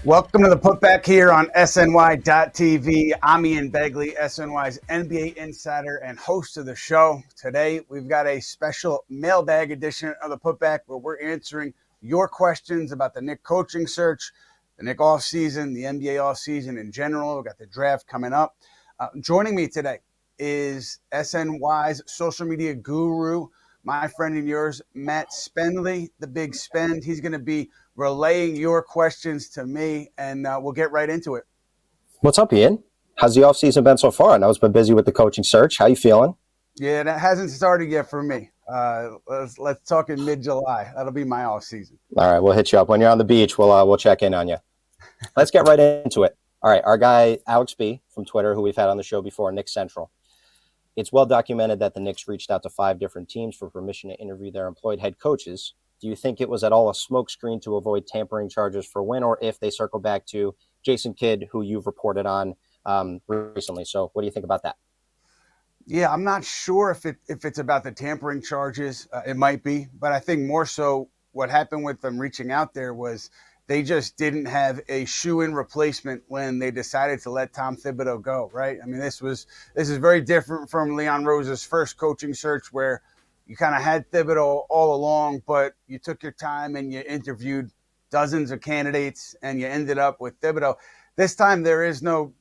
Welcome to the Putback here on SNY.TV. I'm Ian Begley, SNY's NBA insider and host of the show. Today, we've got a special mailbag edition of the Putback where we're answering your questions about the Knicks coaching search, the Knicks offseason, the NBA offseason in general. We've got the draft coming up. Joining me today is SNY's social media guru, my friend and yours, Matt Spendley, the Big Spend. He's going to be relaying your questions to me, and we'll get right into it. What's up, Ian? How's the offseason been so far? I know it's been busy with the coaching search. How you feeling? Yeah, that hasn't started yet for me. Let's talk in mid-July. That'll be my offseason. All right, we'll hit you up. When you're on the beach, we'll check in on you. Let's get right into it. All right, our guy, Alex B. from Twitter, who we've had on the show before, Knicks Central. It's well documented that the Knicks reached out to 5 different teams for permission to interview their employed head coaches. Do you think it was at all a smokescreen to avoid tampering charges for Wynn, or if they circle back to Jason Kidd, who you've reported on recently? So what do you think about that? Yeah, I'm not sure if it's about the tampering charges. It might be, but I think more so what happened with them reaching out there was they just didn't have a shoe-in replacement when they decided to let Tom Thibodeau go, right? I mean, this is very different from Leon Rose's first coaching search where you kind of had Thibodeau all along, but you took your time and you interviewed dozens of candidates and you ended up with Thibodeau. This time there is no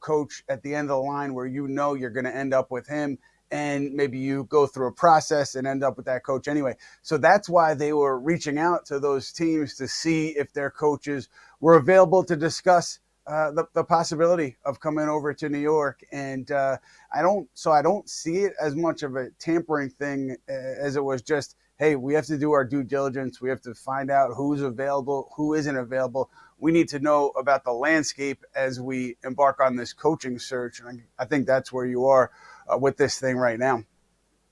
coach at the end of the line where you know you're going to end up with him, and maybe you go through a process and end up with that coach anyway. So that's why they were reaching out to those teams to see if their coaches were available to discuss the possibility of coming over to New York. And I don't see it as much of a tampering thing as it was just, hey, we have to do our due diligence. We have to find out who's available, who isn't available. We need to know about the landscape as we embark on this coaching search. And I think that's where you are with this thing right now.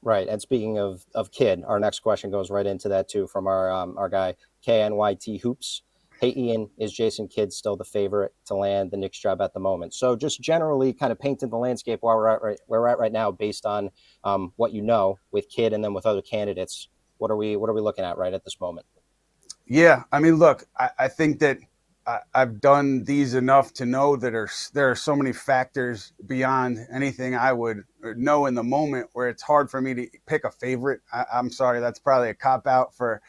Right. And speaking of Kidd, our next question goes right into that too from our guy, KNYT Hoops. Hey, Ian, is Jason Kidd still the favorite to land the Knicks job at the moment? So just generally kind of painting the landscape where we're at right now based on what you know with Kidd and then with other candidates. What are we looking at right at this moment? Yeah, I mean, look, I think that I've done these enough to know that there are so many factors beyond anything I would know in the moment where it's hard for me to pick a favorite. I'm sorry, that's probably a cop-out for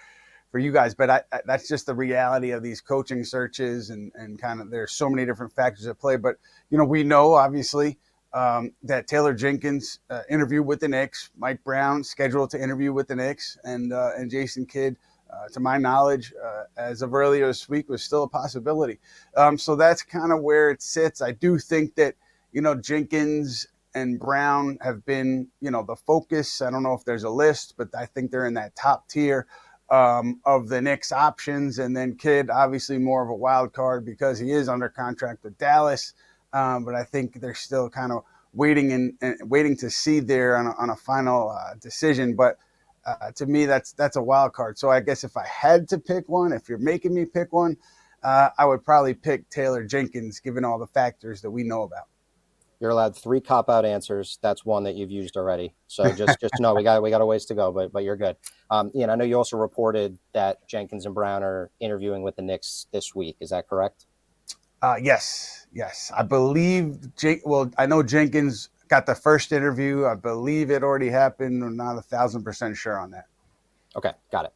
you guys, but that's just the reality of these coaching searches and kind of there's so many different factors at play. But, we know, obviously, that Taylor Jenkins interviewed with the Knicks, Mike Brown scheduled to interview with the Knicks, and Jason Kidd, to my knowledge, as of earlier this week, was still a possibility. So that's kind of where it sits. I do think that, Jenkins and Brown have been, the focus. I don't know if there's a list, but I think they're in that top tier of the Knicks options. And then Kidd, obviously more of a wild card because he is under contract with Dallas. But I think they're still kind of waiting to see there on a final decision. But to me, that's a wild card. So I guess if I had to pick one, if you're making me pick one, I would probably pick Taylor Jenkins, given all the factors that we know about. You're allowed 3 cop-out answers. That's one that you've used already. So just know we got a ways to go, but you're good. Ian, I know you also reported that Jenkins and Brown are interviewing with the Knicks this week. Is that correct? Yes. I believe I know Jenkins got the first interview. I believe it already happened. I'm not 1,000% sure on that. Okay, got it.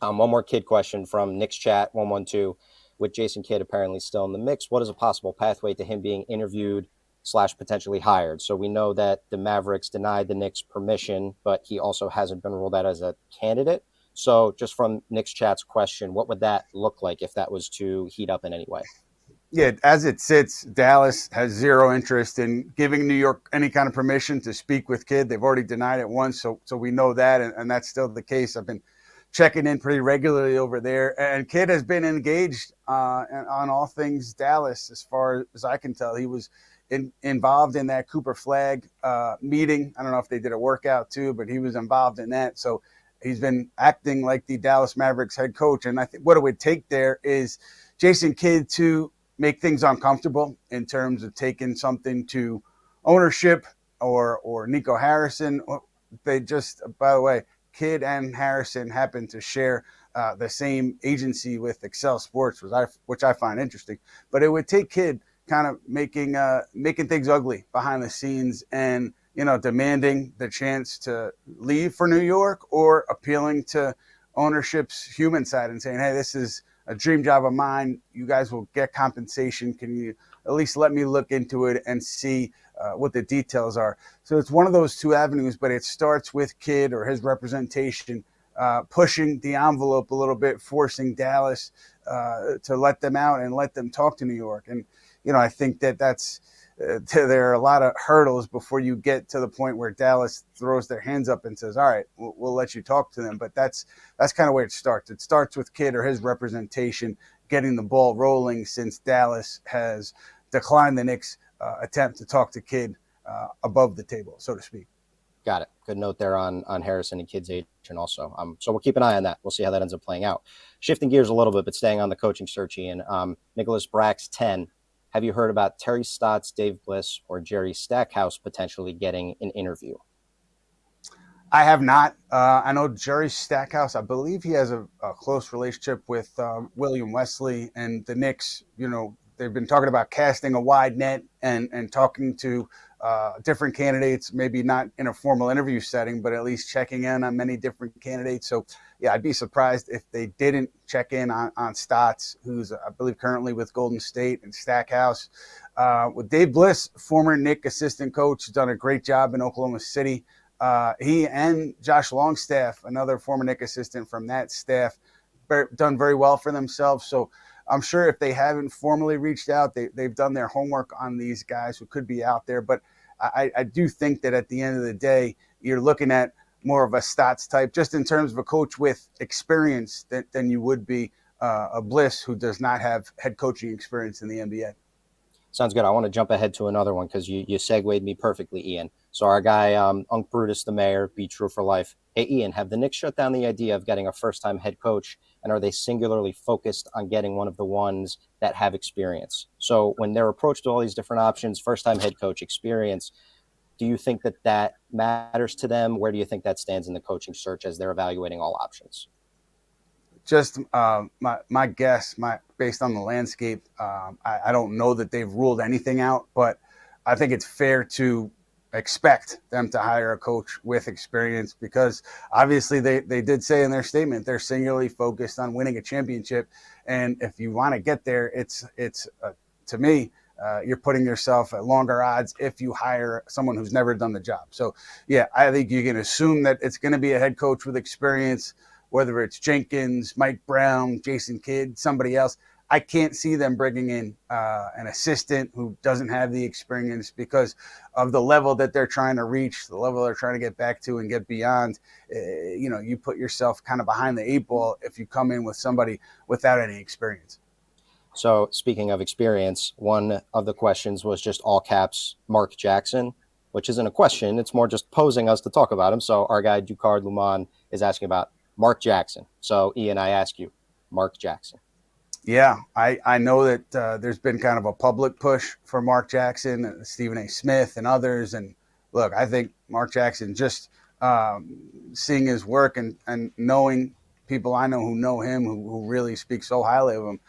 One more Kidd question from Knicks Chat 112. With Jason Kidd apparently still in the mix, what is a possible pathway to him being interviewed / potentially hired? So we know that the Mavericks denied the Knicks permission, but he also hasn't been ruled out as a candidate. So just from Knicks Chat's question, what would that look like if that was to heat up in any way? Yeah, as it sits, Dallas has zero interest in giving New York any kind of permission to speak with Kidd. They've already denied it once, so we know that, and that's still the case. I've been checking in pretty regularly over there, and Kidd has been engaged on all things Dallas, as far as I can tell. He was involved in that Cooper Flag meeting. I don't know if they did a workout too, but he was involved in that. So he's been acting like the Dallas Mavericks head coach. And I think what it would take there is Jason Kidd to make things uncomfortable in terms of taking something to ownership or Nico Harrison. They just, by the way, Kidd and Harrison happen to share the same agency with Excel Sports, which I find interesting. But it would take Kidd kind of making things ugly behind the scenes and, demanding the chance to leave for New York, or appealing to ownership's human side and saying, hey, this is a dream job of mine. You guys will get compensation. Can you at least let me look into it and see what the details are? So it's one of those two avenues, but it starts with Kidd or his representation pushing the envelope a little bit, forcing Dallas to let them out and let them talk to New York. And, I think that's there are a lot of hurdles before you get to the point where Dallas throws their hands up and says, all right, we'll let you talk to them. But that's kind of where it starts. It starts with Kidd or his representation getting the ball rolling, since Dallas has declined the Knicks' attempt to talk to Kidd above the table, so to speak. Got it. Good note there on Harrison and Kidd's agent also. So we'll keep an eye on that. We'll see how that ends up playing out. Shifting gears a little bit, but staying on the coaching search, Ian. Nicholas Brax 10. Have you heard about Terry Stotts, Dave Bliss, or Jerry Stackhouse potentially getting an interview? I have not. I know Jerry Stackhouse. I believe he has a close relationship with William Wesley and the Knicks. They've been talking about casting a wide net and talking to different candidates, maybe not in a formal interview setting, but at least checking in on many different candidates. So, yeah, I'd be surprised if they didn't check in on Stotts, who's, I believe, currently with Golden State, and Stackhouse. With Dave Bliss, former Knicks assistant coach, done a great job in Oklahoma City. He and Josh Longstaff, another former Knicks assistant from that staff, done very well for themselves. So I'm sure if they haven't formally reached out, they've done their homework on these guys who could be out there. But I do think that at the end of the day, you're looking at more of a Stotts type, just in terms of a coach with experience than you would be a Bliss, who does not have head coaching experience in the NBA. Sounds good. I want to jump ahead to another one because you segued me perfectly, Ian. So our guy, Unc Brutus, the mayor, be true for life. Hey, Ian, have the Knicks shut down the idea of getting a first-time head coach, and are they singularly focused on getting one of the ones that have experience? So when they're approached with all these different options, first-time head coach experience, do you think that matters to them? Where do you think that stands in the coaching search as they're evaluating all options? Just my guess, based on the landscape, I don't know that they've ruled anything out, but I think it's fair to expect them to hire a coach with experience, because obviously they did say in their statement they're singularly focused on winning a championship, and if you want to get there, it's to me, you're putting yourself at longer odds if you hire someone who's never done the job. So yeah, I think you can assume that it's going to be a head coach with experience, whether it's Jenkins, Mike Brown, Jason Kidd, somebody else. I can't see them bringing in an assistant who doesn't have the experience, because of the level that they're trying to reach, the level they're trying to get back to and get beyond. You put yourself kind of behind the eight ball if you come in with somebody without any experience. So speaking of experience, one of the questions was just all caps Mark Jackson, which isn't a question. It's more just posing us to talk about him. So our guy Ducard Luman is asking about Mark Jackson. So Ian, I ask you, Mark Jackson. Yeah, I know that there's been kind of a public push for Mark Jackson, Stephen A. Smith, and others. And look, I think Mark Jackson, just seeing his work and knowing people I know who know him, who really speak so highly of him,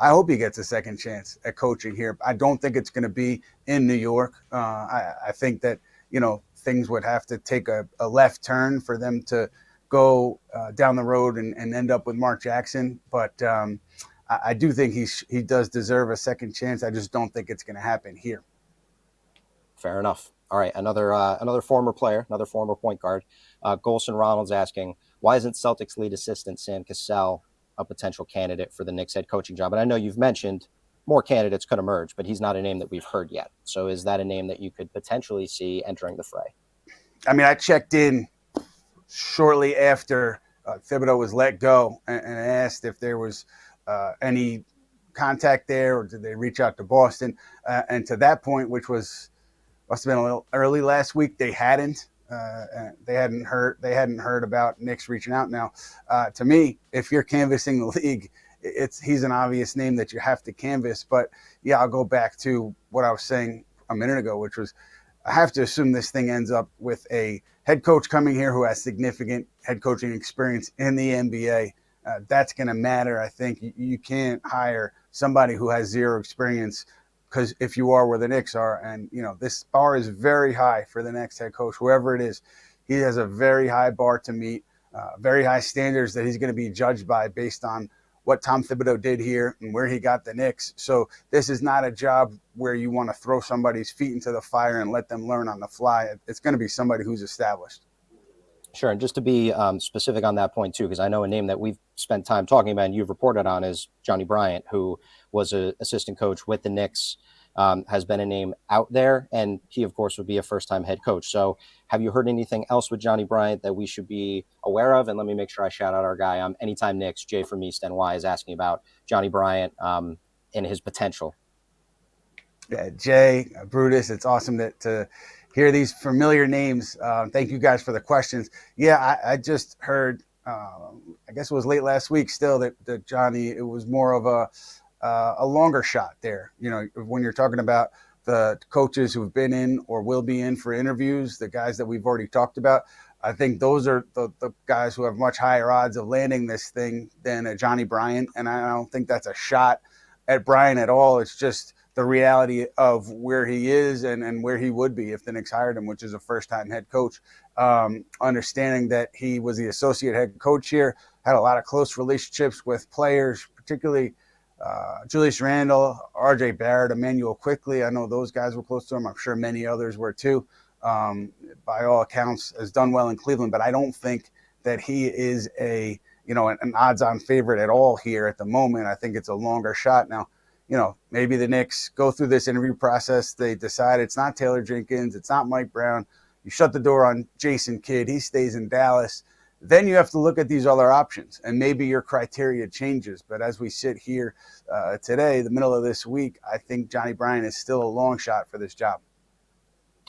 I hope he gets a second chance at coaching here. I don't think it's going to be in New York. I think that, things would have to take a left turn for them to go down the road and end up with Mark Jackson. But I do think he does deserve a second chance. I just don't think it's going to happen here. Fair enough. All right, another former player, another former point guard, Golson Ronald's asking, why isn't Celtics lead assistant Sam Cassell a potential candidate for the Knicks head coaching job? And I know you've mentioned more candidates could emerge, but he's not a name that we've heard yet. So is that a name that you could potentially see entering the fray? I mean, I checked in shortly after Thibodeau was let go and asked if there was any contact there, or did they reach out to Boston? And to that point, which must have been a little early last week, they hadn't. They hadn't heard about Knicks reaching out. Now, to me, if you're canvassing the league, he's an obvious name that you have to canvass. But yeah, I'll go back to what I was saying a minute ago, which was I have to assume this thing ends up with a head coach coming here who has significant head coaching experience in the NBA, that's going to matter. I think you can't hire somebody who has zero experience, because if you are where the Knicks are, and this bar is very high for the next head coach, whoever it is, he has a very high bar to meet, very high standards that he's going to be judged by based on what Tom Thibodeau did here and where he got the Knicks. So this is not a job where you want to throw somebody's feet into the fire and let them learn on the fly. It's going to be somebody who's established. Sure. And just to be specific on that point, too, because I know a name that we've spent time talking about and you've reported on is Johnnie Bryant, who was an assistant coach with the Knicks, has been a name out there. And he, of course, would be a first-time head coach. So have you heard anything else with Johnnie Bryant that we should be aware of? And let me make sure I shout out our guy. Anytime Knicks, Jay from East NY is asking about Johnnie Bryant and his potential. Yeah, Jay, Brutus, it's awesome to hear these familiar names. Thank you guys for the questions. Yeah, I just heard, I guess it was late last week still, that Johnny, it was more of a longer shot there. When you're talking about the coaches who've been in or will be in for interviews, the guys that we've already talked about, I think those are the guys who have much higher odds of landing this thing than a Johnnie Bryant. And I don't think that's a shot at Bryant at all. It's just the reality of where he is and where he would be if the Knicks hired him, which is a first-time head coach. Understanding that he was the associate head coach here, had a lot of close relationships with players, particularly Julius Randle, R.J. Barrett, Emmanuel Quickley. I know those guys were close to him. I'm sure many others were too. By all accounts, has done well in Cleveland, but I don't think that he is an odds-on favorite at all here at the moment. I think it's a longer shot now. Maybe the Knicks go through this interview process. They decide it's not Taylor Jenkins. It's not Mike Brown. You shut the door on Jason Kidd. He stays in Dallas. Then you have to look at these other options, and maybe your criteria changes. But as we sit here today, the middle of this week, I think Johnnie Bryant is still a long shot for this job.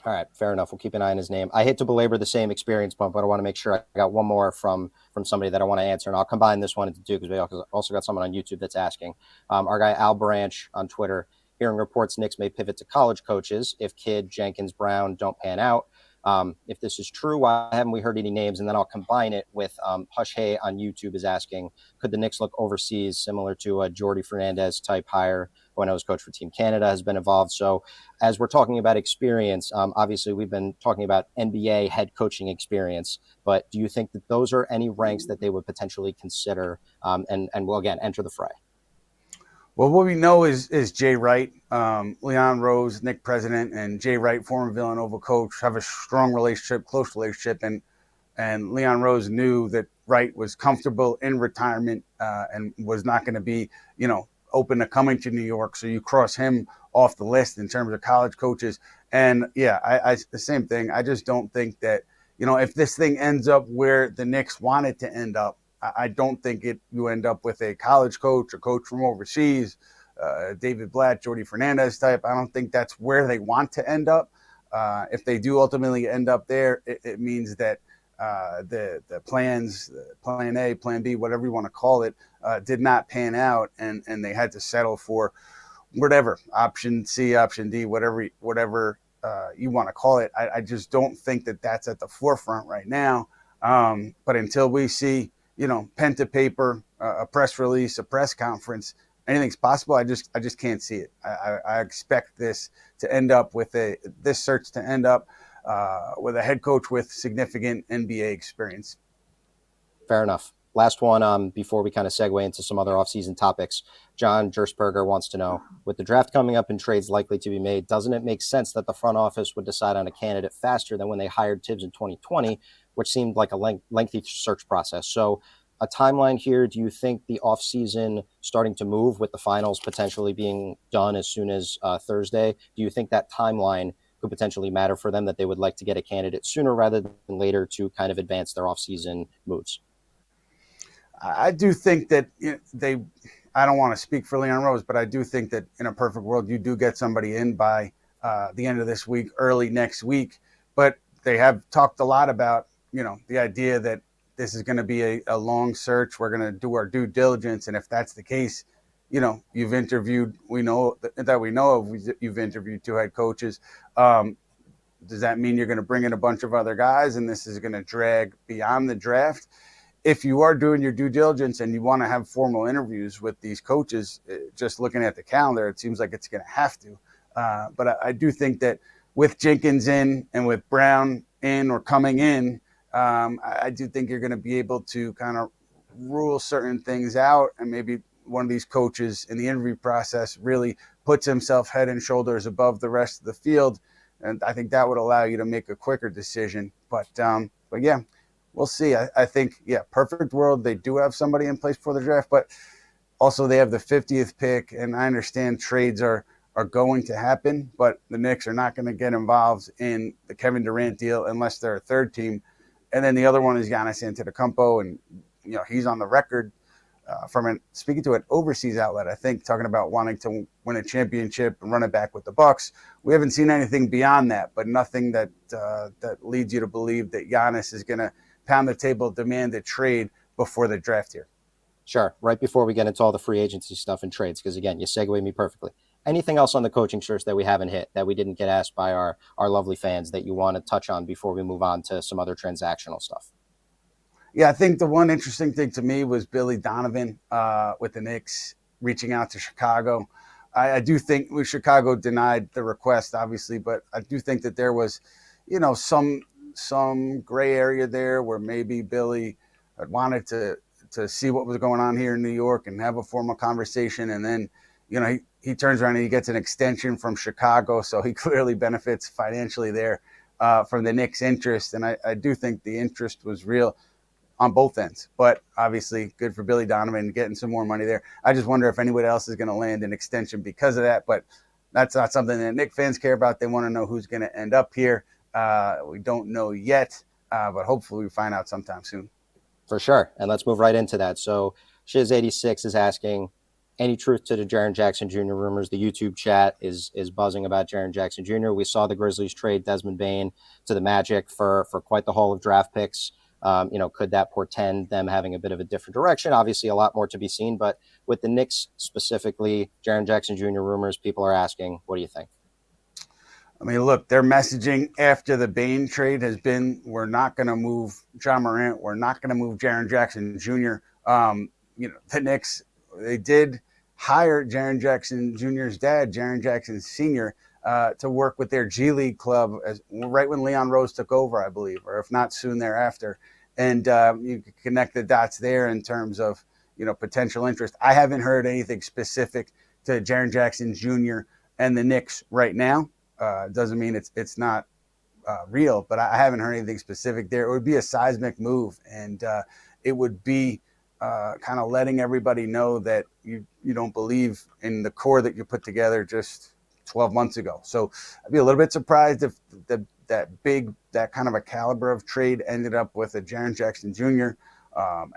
All right, fair enough. We'll keep an eye on his name. I hate to belabor the same experience bump, but I want to make sure I got one more from somebody that I want to answer, and I'll combine this one into two because we also got someone on YouTube that's asking. Our guy Al Branch on Twitter, hearing reports Knicks may pivot to college coaches if Kidd, Jenkins, Brown don't pan out. If this is true, why haven't we heard any names? And then I'll combine it with Hush Hay on YouTube is asking, could the Knicks look overseas similar to a Jordy Fernandez type hire, who I know is coach for Team Canada, has been involved. So as we're talking about experience, obviously we've been talking about NBA head coaching experience, but do you think that those are any ranks that they would potentially consider and will, again, enter the fray? Well, what we know is Jay Wright, Leon Rose, Knicks president, and Jay Wright, former Villanova coach, have a strong relationship, close relationship. And Leon Rose knew that Wright was comfortable in retirement and was not going to be, open to coming to New York. So you cross him off the list in terms of college coaches. And yeah, I the same thing. I just don't think that, if this thing ends up where the Knicks want it to end up, I don't think you end up with a college coach, a coach from overseas, David Blatt, Jordy Fernandez type. I don't think that's where they want to end up. If they do ultimately end up there, it means that the plans, plan A, plan B, whatever you want to call it, did not pan out, and they had to settle for whatever, option C, option D, whatever you want to call it. I just don't think that that's at the forefront right now. But until we see, pen to paper, a press release, a press conference, anything's possible. I just can't see it. I expect this to end up with this search to end up with a head coach with significant NBA experience. Fair enough. Last one before we kind of segue into some other offseason topics. John Gersberger wants to know, with the draft coming up and trades likely to be made, doesn't it make sense that the front office would decide on a candidate faster than when they hired Thibs in 2020, which seemed like a lengthy search process? So a timeline here, do you think the offseason starting to move with the finals potentially being done as soon as Thursday, do you think that timeline could potentially matter for them, that they would like to get a candidate sooner rather than later to kind of advance their offseason moves? I do think that I don't want to speak for Leon Rose, but I do think that in a perfect world, you do get somebody in by the end of this week, early next week. But they have talked a lot about, the idea that this is going to be a long search. We're going to do our due diligence. And if that's the case, you've interviewed, you've interviewed two head coaches. Does that mean you're going to bring in a bunch of other guys and this is going to drag beyond the draft? if you are doing your due diligence and you want to have formal interviews with these coaches, just looking at the calendar, it seems like it's going to have to. But I do think that with Jenkins in and with Brown in or coming in, I do think you're going to be able to kind of rule certain things out, and maybe one of these coaches in the interview process really puts himself head and shoulders above the rest of the field. And I think that would allow you to make a quicker decision. But yeah, we'll see. I think, perfect world, they do have somebody in place for the draft, but also they have the 50th pick, and I understand trades are going to happen, but the Knicks are not going to get involved in the Kevin Durant deal unless they're a third team. And then the other one is Giannis Antetokounmpo, and he's on the record speaking to an overseas outlet, I think, talking about wanting to win a championship and run it back with the Bucks. We haven't seen anything beyond that, but nothing that leads you to believe that Giannis is going to pound the table, demand a trade before the draft here. Sure. Right before we get into all the free agency stuff and trades, because again, you segue me perfectly. Anything else on the coaching search that we haven't hit, that we didn't get asked by our lovely fans, that you want to touch on before we move on to some other transactional stuff? Yeah, I think the one interesting thing to me was Billy Donovan with the Knicks reaching out to Chicago. I do think Chicago denied the request, obviously, but I do think that there was, some gray area there where maybe Billy had wanted to see what was going on here in New York and have a formal conversation. And then, he turns around and he gets an extension from Chicago. So he clearly benefits financially there from the Knicks' interest. And I do think the interest was real on both ends, but obviously good for Billy Donovan getting some more money there. I just wonder if anybody else is going to land an extension because of that, but that's not something that Knicks fans care about. They want to know who's going to end up here. We don't know yet, but hopefully we find out sometime soon. For sure. And let's move right into that. So Shiz86 is asking, any truth to the Jaren Jackson Jr. rumors? The YouTube chat is buzzing about Jaren Jackson Jr. We saw the Grizzlies trade Desmond Bane to the Magic for quite the haul of draft picks. Could that portend them having a bit of a different direction? Obviously, a lot more to be seen. But with the Knicks specifically, Jaren Jackson Jr. rumors, people are asking, what do you think? I mean, look, their messaging after the Bane trade has been, we're not going to move John Morant. We're not going to move Jaren Jackson Jr. The Knicks, they did hire Jaren Jackson Jr.'s dad, Jaren Jackson Sr., to work with their G League club right when Leon Rose took over, I believe, or if not soon thereafter. And you can connect the dots there in terms of, potential interest. I haven't heard anything specific to Jaren Jackson Jr. and the Knicks right now. Doesn't mean it's not real, but I haven't heard anything specific there. It would be a seismic move, and it would be kind of letting everybody know that you don't believe in the core that you put together just 12 months ago. So I'd be a little bit surprised if that kind of a caliber of trade ended up with a Jaren Jackson Jr.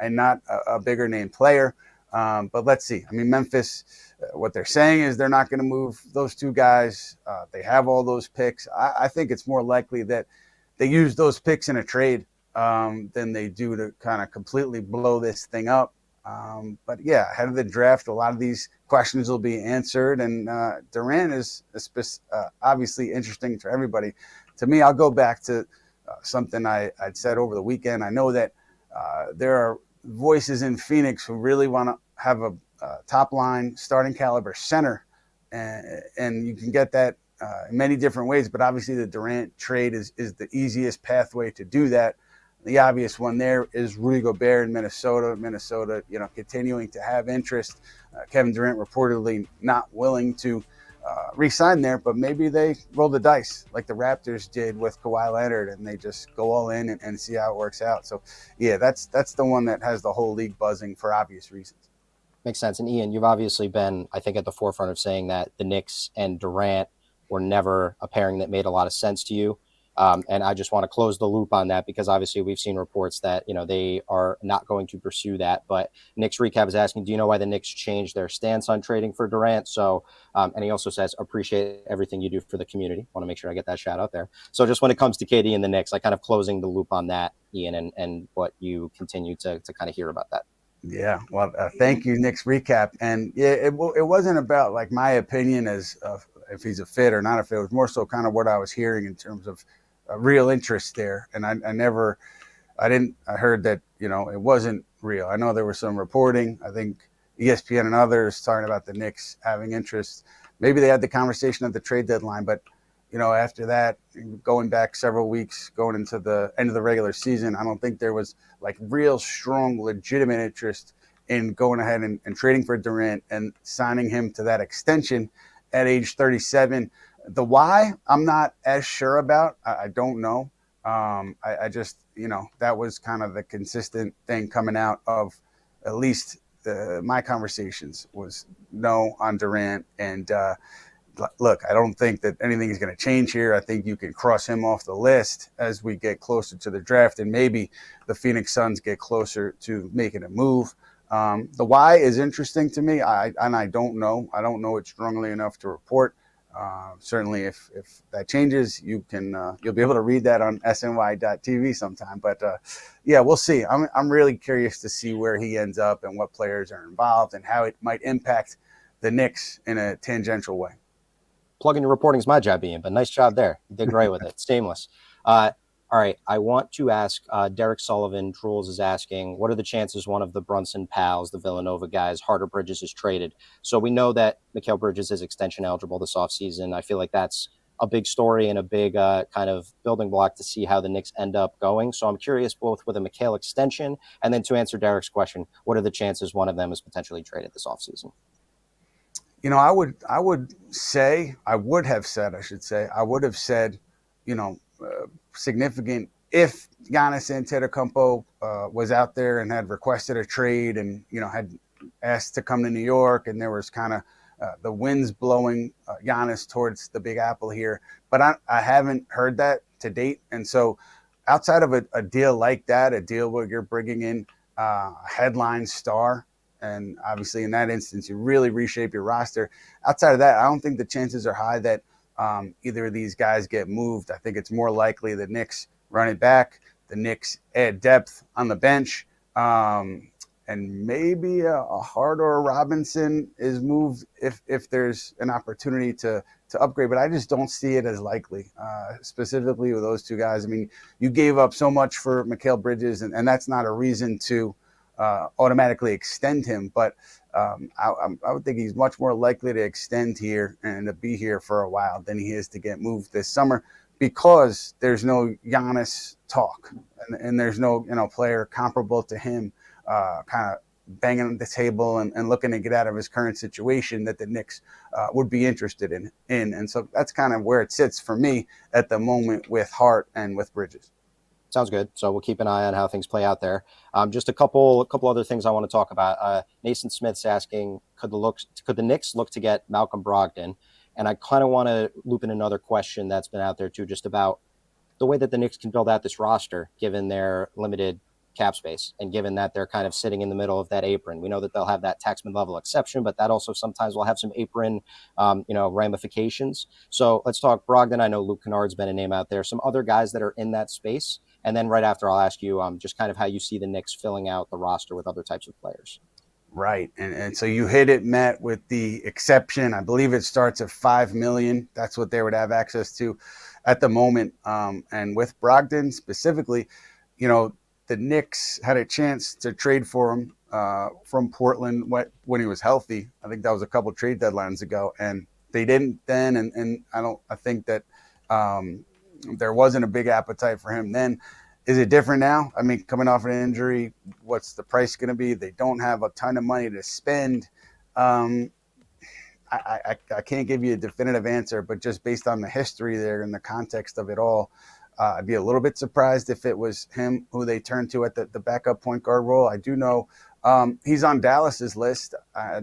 And not a bigger name player. But let's see. I mean, Memphis, what they're saying is they're not going to move those two guys. They have all those picks. I think it's more likely that they use those picks in a trade than they do to kind of completely blow this thing up. But yeah, ahead of the draft, a lot of these questions will be answered. And Durant is obviously interesting for everybody. To me, I'll go back to something I'd said over the weekend. I know that there are voices in Phoenix who really want to have a top line starting caliber center. And you can get that in many different ways. But obviously the Durant trade is the easiest pathway to do that. The obvious one there is Rudy Gobert in Minnesota. Minnesota, continuing to have interest. Kevin Durant reportedly not willing to re-sign there, but maybe they roll the dice like the Raptors did with Kawhi Leonard, and they just go all in and see how it works out. So, yeah, that's the one that has the whole league buzzing for obvious reasons. Makes sense. And Ian, you've obviously been, I think, at the forefront of saying that the Knicks and Durant were never a pairing that made a lot of sense to you. And I just want to close the loop on that because obviously we've seen reports that, they are not going to pursue that. But Knicks Recap is asking, do you know why the Knicks changed their stance on trading for Durant? So, and he also says, appreciate everything you do for the community. Want to make sure I get that shout out there. So just when it comes to KD and the Knicks, like kind of closing the loop on that, Ian, and what you continue to kind of hear about that. Yeah, well, thank you, Knicks Recap. And yeah, it wasn't about like my opinion as if he's a fit or not a fit. It was more so kind of what I was hearing in terms of real interest there. And I never I heard that, it wasn't real. I know there was some reporting. I think ESPN and others talking about the Knicks having interest. Maybe they had the conversation at the trade deadline, but after that, going back several weeks, going into the end of the regular season, I don't think there was like real strong, legitimate interest in going ahead and trading for Durant and signing him to that extension at age 37. The why, I'm not as sure about. I don't know. I just, that was kind of the consistent thing coming out of at least my conversations was no on Durant. And look, I don't think that anything is going to change here. I think you can cross him off the list as we get closer to the draft, and maybe the Phoenix Suns get closer to making a move. The why is interesting to me, and I don't know. I don't know it strongly enough to report. Certainly, if that changes, you'll be able to read that on sny.tv sometime. But yeah, we'll see. I'm really curious to see where he ends up and what players are involved and how it might impact the Knicks in a tangential way. Plugging your reporting is my job, Ian, but nice job there. You did great with it. Stainless. All right, I want to ask Derek Sullivan, Trules is asking, what are the chances one of the Brunson pals, the Villanova guys, Hart or Bridges, is traded? So we know that Mikal Bridges is extension eligible this offseason. I feel like that's a big story and a big kind of building block to see how the Knicks end up going. So I'm curious both with a Mikal extension and then to answer Derek's question, what are the chances one of them is potentially traded this offseason? I would have said, significant if Giannis Antetokounmpo was out there and had requested a trade and, had asked to come to New York, and there was kind of the winds blowing Giannis towards the Big Apple here. But I haven't heard that to date. And so outside of a deal like that, a deal where you're bringing in a headline star, and obviously in that instance, you really reshape your roster. Outside of that, I don't think the chances are high that either of these guys get moved. I think it's more likely the Knicks run it back, the Knicks add depth on the bench, and maybe a Hart or a Robinson is moved if there's an opportunity to upgrade. But I just don't see it as likely, specifically with those two guys. I mean, you gave up so much for Mikal Bridges, and that's not a reason to automatically extend him, but I would think he's much more likely to extend here and to be here for a while than he is to get moved this summer, because there's no Giannis talk and there's no player comparable to him kind of banging the table and looking to get out of his current situation that the Knicks would be interested in. And so that's kind of where it sits for me at the moment with Hart and with Bridges. Sounds good. So we'll keep an eye on how things play out there. Just a couple other things I want to talk about. Nathan Smith's asking, could the Knicks look to get Malcolm Brogdon? And I kind of want to loop in another question that's been out there too, just about the way that the Knicks can build out this roster, given their limited cap space and given that they're kind of sitting in the middle of that apron. We know that they'll have that taxman level exception, but that also sometimes will have some apron, ramifications. So let's talk Brogdon. I know Luke Kennard's been a name out there. Some other guys that are in that space. And then right after, I'll ask you just kind of how you see the Knicks filling out the roster with other types of players. Right. And so you hit it, Matt, with the exception. I believe it starts at $5 million. That's what they would have access to at the moment. And with Brogdon specifically, the Knicks had a chance to trade for him from Portland when he was healthy. I think that was a couple trade deadlines ago, and they didn't then. And I think that there wasn't a big appetite for him then. Is it different now? I mean, coming off an injury, what's the price going to be? They don't have a ton of money to spend. I can't give you a definitive answer, but just based on the history there and the context of it all, I'd be a little bit surprised if it was him who they turned to at the backup point guard role. I do know he's on Dallas's list.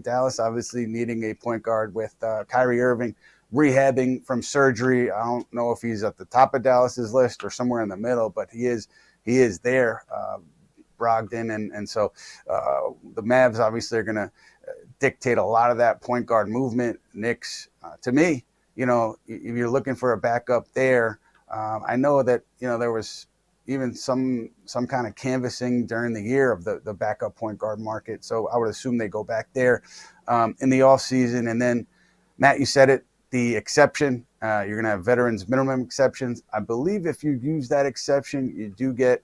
Dallas obviously needing a point guard with Kyrie Irving rehabbing from surgery. I don't know if he's at the top of Dallas's list or somewhere in the middle, but he is there, Brogdon. And so the Mavs obviously are going to dictate a lot of that point guard movement. Knicks, to me, if you're looking for a backup there, I know that, there was even some kind of canvassing during the year of the backup point guard market. So I would assume they go back there in the offseason. And then, Matt, you said it, the exception, you're going to have veterans minimum exceptions. I believe if you use that exception, you do get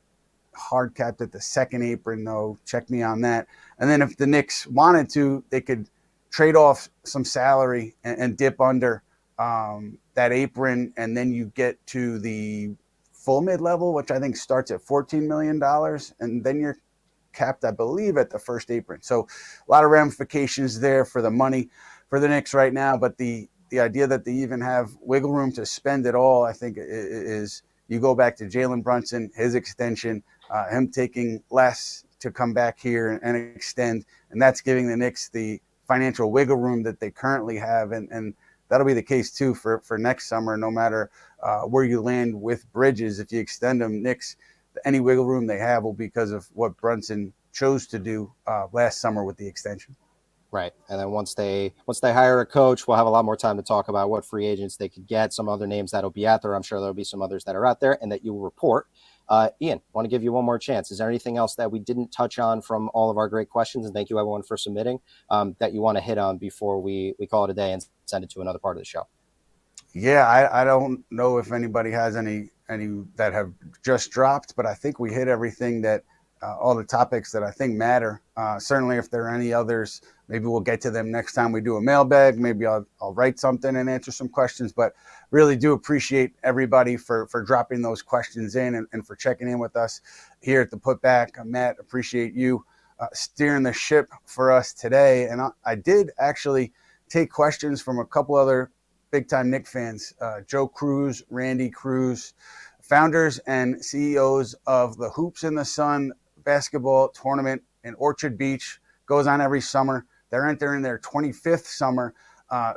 hard capped at the second apron, though. Check me on that. And then if the Knicks wanted to, they could trade off some salary and dip under that apron, and then you get to the full mid-level, which I think starts at $14 million, and then you're capped, I believe, at the first apron. So a lot of ramifications there for the money for the Knicks right now, but the idea that they even have wiggle room to spend it all, I think, is you go back to Jalen Brunson, his extension, him taking less to come back here and extend, and that's giving the Knicks the financial wiggle room that they currently have, and that'll be the case too for next summer, no matter where you land with Bridges. If you extend them, Knicks, any wiggle room they have will be because of what Brunson chose to do last summer with the extension. Right. And then once they hire a coach, we'll have a lot more time to talk about what free agents they could get, some other names that'll be out there. I'm sure there'll be some others that are out there and that you will report. Ian, want to give you one more chance. Is there anything else that we didn't touch on from all of our great questions? And thank you everyone for submitting that you want to hit on before we call it a day and send it to another part of the show. Yeah, I don't know if anybody has any that have just dropped, but I think we hit everything that all the topics that I think matter. Certainly, if there are any others, maybe we'll get to them next time we do a mailbag. Maybe I'll write something and answer some questions. But really do appreciate everybody for dropping those questions in and for checking in with us here at the Putback. Matt, appreciate you steering the ship for us today. And I did actually take questions from a couple other big-time Knicks fans, Joe Cruz, Randy Cruz, founders and CEOs of the Hoops in the Sun basketball tournament in Orchard Beach. Goes on every summer. They're entering their 25th summer.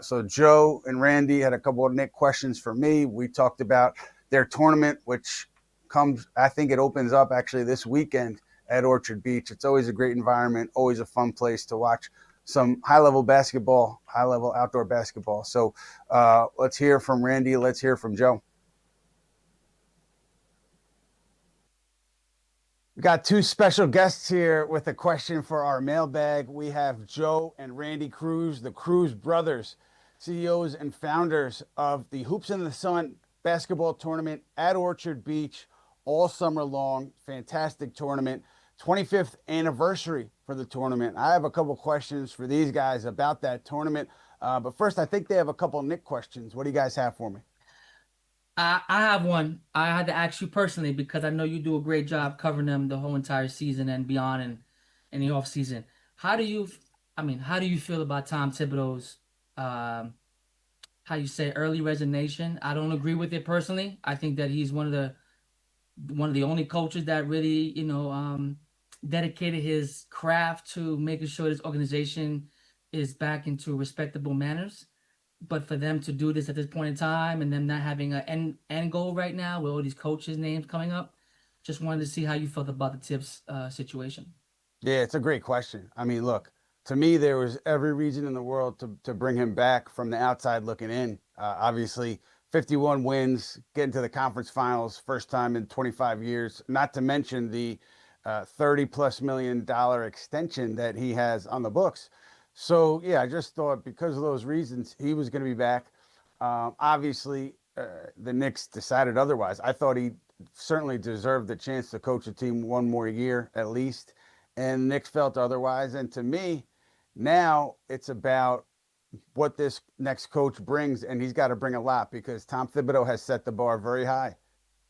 So Joe and Randy had a couple of Knicks questions for me. We talked about their tournament, which I think it opens up actually this weekend at Orchard Beach. It's always a great environment, always a fun place to watch some high-level basketball, high-level outdoor basketball. So let's hear from Randy. Let's hear from Joe. We got two special guests here with a question for our mailbag. We have Joe and Randy Cruz, the Cruz brothers, CEOs and founders of the Hoops in the Sun basketball tournament at Orchard Beach all summer long. Fantastic tournament. 25th anniversary for the tournament. I have a couple questions for these guys about that tournament. But first, I think they have a couple Knicks questions. What do you guys have for me? I have one. I had to ask you personally because I know you do a great job covering them the whole entire season and beyond and in the off season. How do you feel about Tom Thibodeau's how you say early resignation? I don't agree with it personally. I think that he's one of the only coaches that really, dedicated his craft to making sure this organization is back into respectable manners. But for them to do this at this point in time and them not having an end goal right now with all these coaches' names coming up, just wanted to see how you felt about the Thibs situation. Yeah, it's a great question. I mean, look, to me, there was every reason in the world to bring him back from the outside looking in. Obviously, 51 wins, getting to the conference finals, first time in 25 years, not to mention the $30+ million extension that he has on the books. So, yeah, I just thought because of those reasons, he was going to be back. Obviously, the Knicks decided otherwise. I thought he certainly deserved the chance to coach a team one more year at least. And the Knicks felt otherwise. And to me, now it's about what this next coach brings. And he's got to bring a lot because Tom Thibodeau has set the bar very high.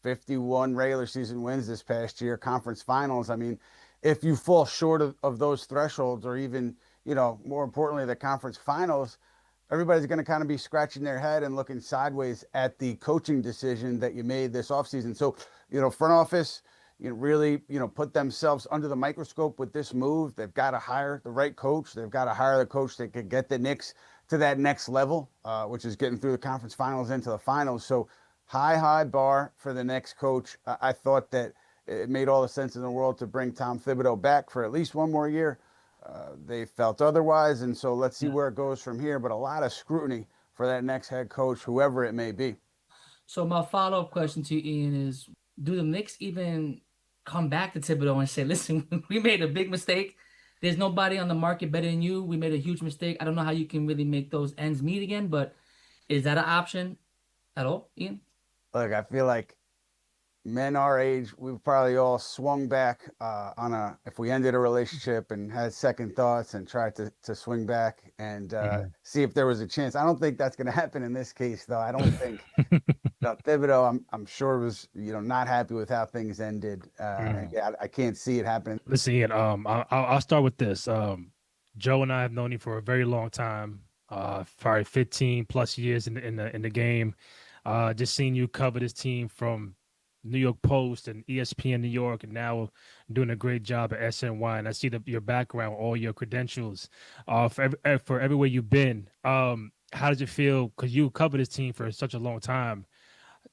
51 regular season wins this past year, conference finals. I mean, if you fall short of those thresholds or even, more importantly, the conference finals, everybody's going to kind of be scratching their head and looking sideways at the coaching decision that you made this offseason. So, front office, really, put themselves under the microscope with this move. They've got to hire the right coach. They've got to hire the coach that could get the Knicks to that next level, which is getting through the conference finals into the finals. So high bar for the next coach. I thought that it made all the sense in the world to bring Tom Thibodeau back for at least one more year. They felt otherwise, and so let's see where it goes from here. But a lot of scrutiny for that next head coach, whoever it may be. So my follow-up question to you, Ian, is do the Knicks even come back to Thibodeau and say, listen, we made a big mistake. There's nobody on the market better than you. We made a huge mistake. I don't know how you can really make those ends meet again, but is that an option at all, Ian? Look, I feel like men our age, we've probably all swung back if we ended a relationship and had second thoughts and tried to swing back and see if there was a chance. I don't think that's going to happen in this case, though. I don't think Thibodeau, I'm sure was not happy with how things ended. Yeah, I can't see it happening. Listen, Ian, I'll start with this. Joe and I have known you for a very long time, probably 15 plus years in the game. Just seeing you cover this team from New York Post and ESPN New York, and now doing a great job at SNY. And I see your background, all your credentials, for everywhere you've been. How does it feel? Because you covered this team for such a long time.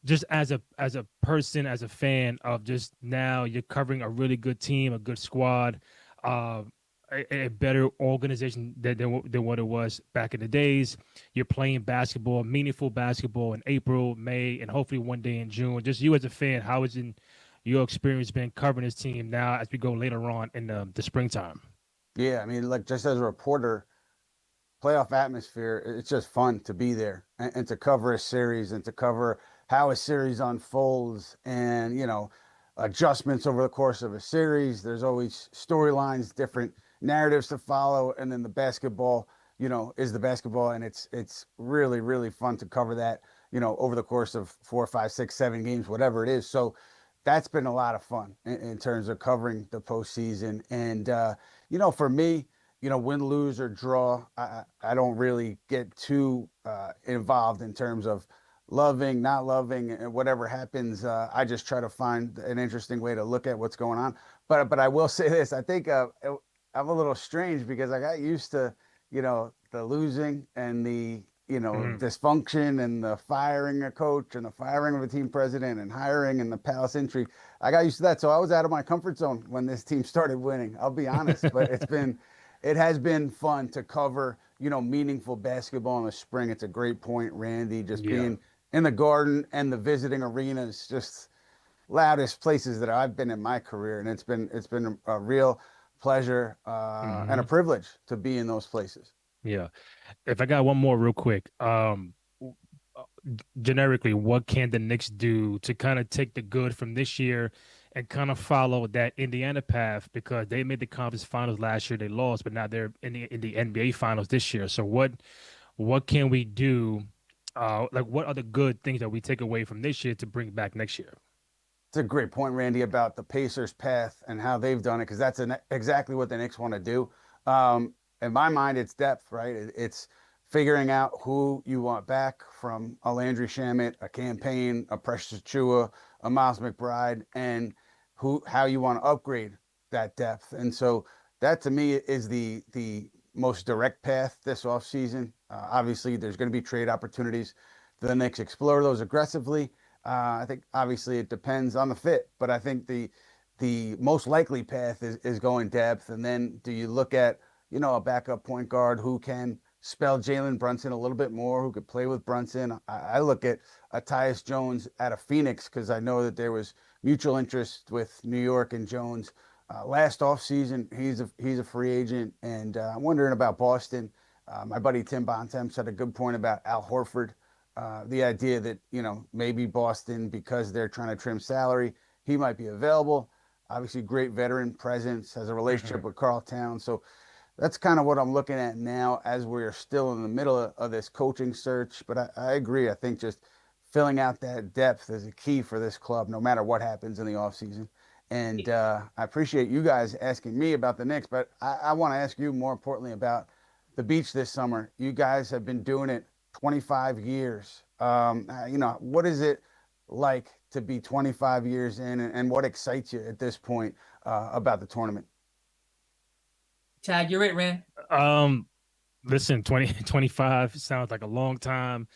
Just as a person, as a fan of just now, you're covering a really good team, a good squad, a better organization than what it was back in the days. You're playing basketball, meaningful basketball in April, May, and hopefully one day in June. Just you as a fan, how has your experience been covering this team now as we go later on in the springtime? Yeah, I mean, like just as a reporter, playoff atmosphere, it's just fun to be there and to cover a series and to cover how a series unfolds and, adjustments over the course of a series. There's always storylines, different narratives to follow. And then the basketball, is the basketball. And it's really, really fun to cover that, over the course of 4, 5, 6, 7 games, whatever it is. So that's been a lot of fun in terms of covering the postseason. And, for me, win, lose, or draw, I don't really get too involved in terms of loving, not loving, and whatever happens. I just try to find an interesting way to look at what's going on. But I will say this: I think I'm a little strange because I got used to, the losing and the dysfunction and the firing a coach and the firing of a team president and hiring and the palace intrigue. I got used to that, so I was out of my comfort zone when this team started winning. I'll be honest, but it has been fun to cover, meaningful basketball in the spring. It's a great point, Randy, just being in the Garden and the visiting arenas, just loudest places that I've been in my career. And it's been a real pleasure and a privilege to be in those places. Yeah. If I got one more real quick, generically, what can the Knicks do to kind of take the good from this year and kind of follow that Indiana path? Because they made the conference finals last year, they lost, but now they're in the NBA finals this year. So what can we do? What are the good things that we take away from this year to bring back next year? It's a great point, Randy, about the Pacers' path and how they've done it, because that's exactly what the Knicks want to do. In my mind, it's depth, right? It's figuring out who you want back from a Landry Shamet, a Campaign, a Precious Achua, a Miles McBride, and how you want to upgrade that depth. And so that to me is the most direct path this offseason. Obviously, there's going to be trade opportunities. The Knicks explore those aggressively. I think obviously it depends on the fit, but I think the most likely path is going depth. And then do you look at, a backup point guard who can spell Jalen Brunson a little bit more, who could play with Brunson? I look at Tyus Jones out of Phoenix because I know that there was mutual interest with New York and Jones. Last offseason, he's a free agent, and I'm wondering about Boston. My buddy Tim Bontemps had a good point about Al Horford. The idea that, maybe Boston, because they're trying to trim salary, he might be available. Obviously, great veteran presence, has a relationship with Karl Towns. So that's kind of what I'm looking at now as we're still in the middle of this coaching search. But I agree. I think just filling out that depth is a key for this club, no matter what happens in the offseason. And I appreciate you guys asking me about the Knicks, but I want to ask you more importantly about the beach this summer. You guys have been doing it 25 years. What is it like to be 25 years in, and what excites you at this point about the tournament? Tag, you're it, Rand. Listen, 25 sounds like a long time.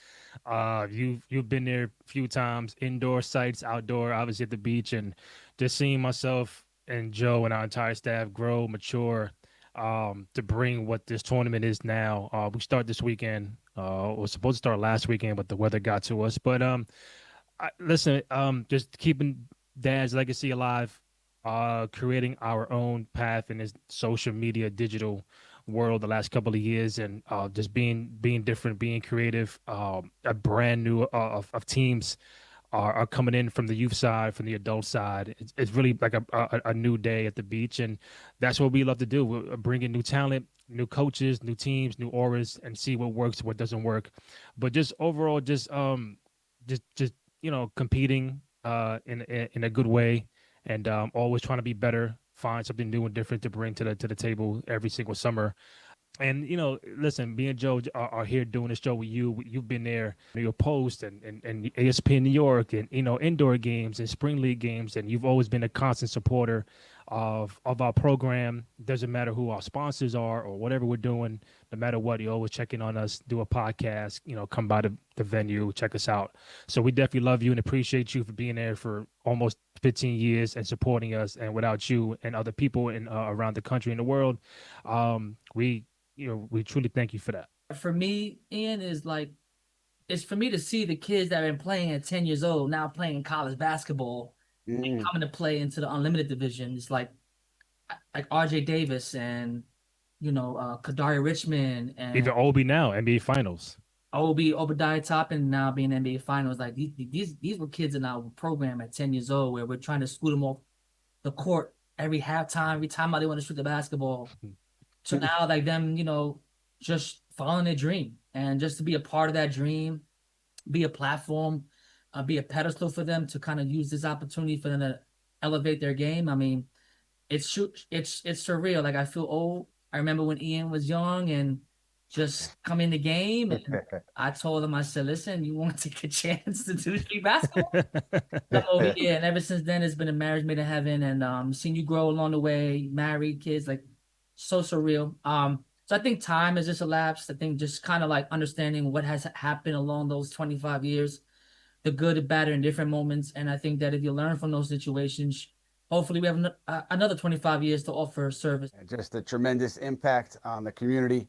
You've been there a few times, indoor sites, outdoor, obviously at the beach, and just seeing myself and Joe and our entire staff grow, mature, to bring what this tournament is now. We start this weekend. We're supposed to start last weekend, but the weather got to us. But listen, just keeping Dad's legacy alive, creating our own path in this social media, digital world the last couple of years, and just being different, being creative, a brand new of teams are coming in from the youth side, from the adult side. It's really like a new day at the beach, and that's what we love to do. We're bringing new talent, new coaches, new teams, new auras, and see what works, what doesn't work. But just overall, just competing in a good way, and always trying to be better, find something new and different to bring to the table every single summer. And listen, me and Joe are here doing this show with you. You've been there, your post and ESPN New York, and indoor games and spring league games, and you've always been a constant supporter of our program. Doesn't matter who our sponsors are or whatever we're doing, no matter what, you're always checking on us. Do a podcast, come by the venue, check us out. So we definitely love you and appreciate you for being there for almost 15 years and supporting us. And without you and other people in around the country and the world, we truly thank you for that. For me, Ian, is like, it's for me to see the kids that have been playing at 10 years old now playing college basketball and coming to play into the unlimited division. It's like RJ Davis and Kadari Richmond and Even Obi now, NBA Finals. Obadiah Toppin now being NBA Finals. Like these were kids in our program at 10 years old where we're trying to scoot them off the court every halftime, every time they want to shoot the basketball. So now, like them, just following their dream and just to be a part of that dream, be a platform, be a pedestal for them to kind of use this opportunity for them to elevate their game. I mean, it's surreal. Like I feel old. I remember when Ian was young and just come in the game, and I told him, I said, "Listen, you want to take a chance to do street basketball?" Come over here, and ever since then, it's been a marriage made in heaven, and seen you grow along the way, married, kids, like. So surreal. So I think time has just elapsed. I think just kind of like understanding what has happened along those 25 years, the good, the bad, and different moments. And I think that if you learn from those situations, hopefully we have another 25 years to offer service. Just a tremendous impact on the community.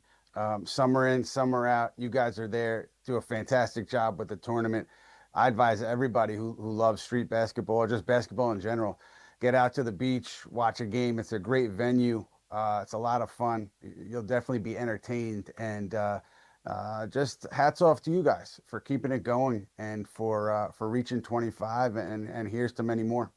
Summer in, summer out. You guys are there, do a fantastic job with the tournament. I advise everybody who loves street basketball or just basketball in general, get out to the beach, watch a game. It's a great venue. It's a lot of fun. You'll definitely be entertained, and just hats off to you guys for keeping it going and for reaching 25, and here's to many more.